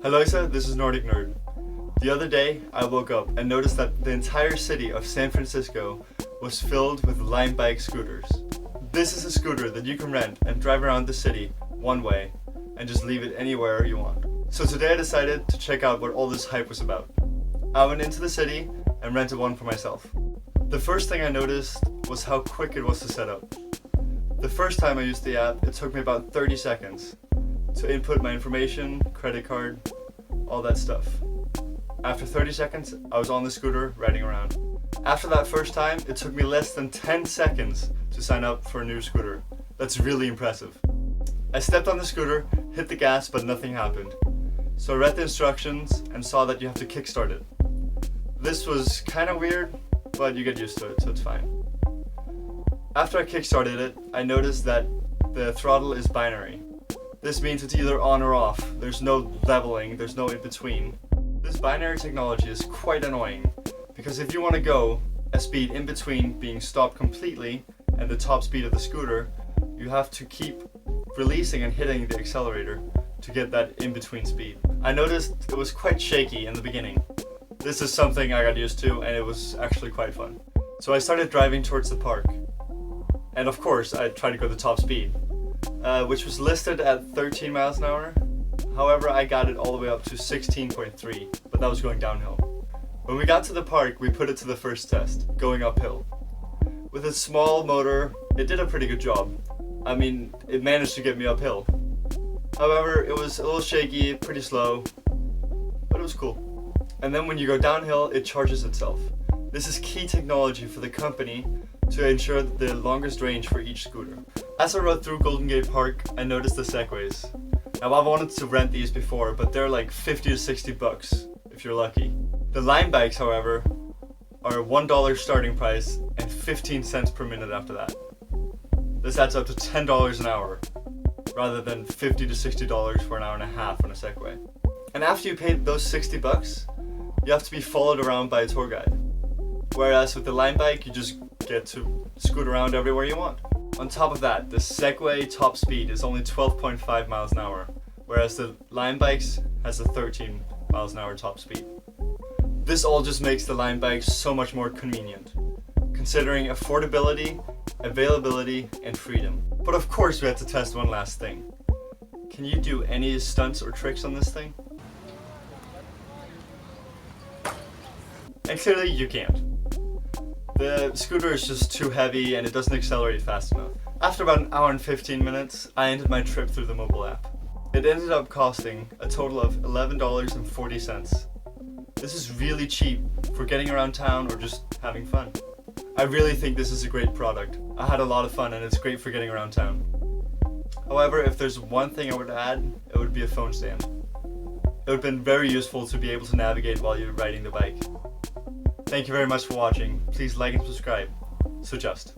Hi Lisa, this is Nordic Nerd. The other day, I woke up and noticed that the entire city of San Francisco was filled with LimeBike scooters. This is a scooter that you can rent and drive around the city one way and just leave it anywhere you want. So today I decided to check out what all this hype was about. I went into the city and rented one for myself. The first thing I noticed was how quick it was to set up. The first time I used the app, it took me about 30 seconds to input my information, credit card, all that stuff. After 30 seconds, I was on the scooter riding around. After that first time, it took me less than 10 seconds to sign up for a new scooter. That's really impressive. I stepped on the scooter, hit the gas, but nothing happened. So I read the instructions and saw that you have to kickstart it. This was kind of weird, but you get used to it, so it's fine. After I kickstarted it, I noticed that the throttle is binary. This means it's either on or off. There's no leveling, there's no in between. This binary technology is quite annoying because if you want to go a speed in between being stopped completely and the top speed of the scooter, you have to keep releasing and hitting the accelerator to get that in between speed. I noticed it was quite shaky in the beginning. This is something I got used to and it was actually quite fun. So I started driving towards the park. And of course I tried to go the top speed, which was listed at 13 miles an hour. However, I got it all the way up to 16.3, but that was going downhill. When we got to the park, we put it to the first test, going uphill. With a small motor, it did a pretty good job. I mean, it managed to get me uphill. However, it was a little shaky, pretty slow, but it was cool. And then when you go downhill, it charges itself. This is key technology for the company to ensure the longest range for each scooter. As I rode through Golden Gate Park, I noticed the Segways. Now I've wanted to rent these before, but they're like 50 to 60 bucks if you're lucky. The LimeBikes, however, are $1 starting price and 15 cents per minute after that. This adds up to $10 an hour, rather than $50 to $60 for an hour and a half on a Segway. And after you pay those 60 bucks, you have to be followed around by a tour guide. Whereas with the LimeBike, you just get to scoot around everywhere you want. On top of that, the Segway top speed is only 12.5 miles an hour, whereas the LimeBikes has a 13 miles an hour top speed. This all just makes the LimeBike so much more convenient, considering affordability, availability, and freedom. But of course we had to test one last thing. Can you do any stunts or tricks on this thing? And clearly you can't. The scooter is just too heavy and it doesn't accelerate fast enough. After about an hour and 15 minutes, I ended my trip through the mobile app. It ended up costing a total of $11.40. This is really cheap for getting around town or just having fun. I really think this is a great product. I had a lot of fun and it's great for getting around town. However, if there's one thing I would add, it would be a phone stand. It would have been very useful to be able to navigate while you're riding the bike. Thank you very much for watching. Please like and subscribe. So just.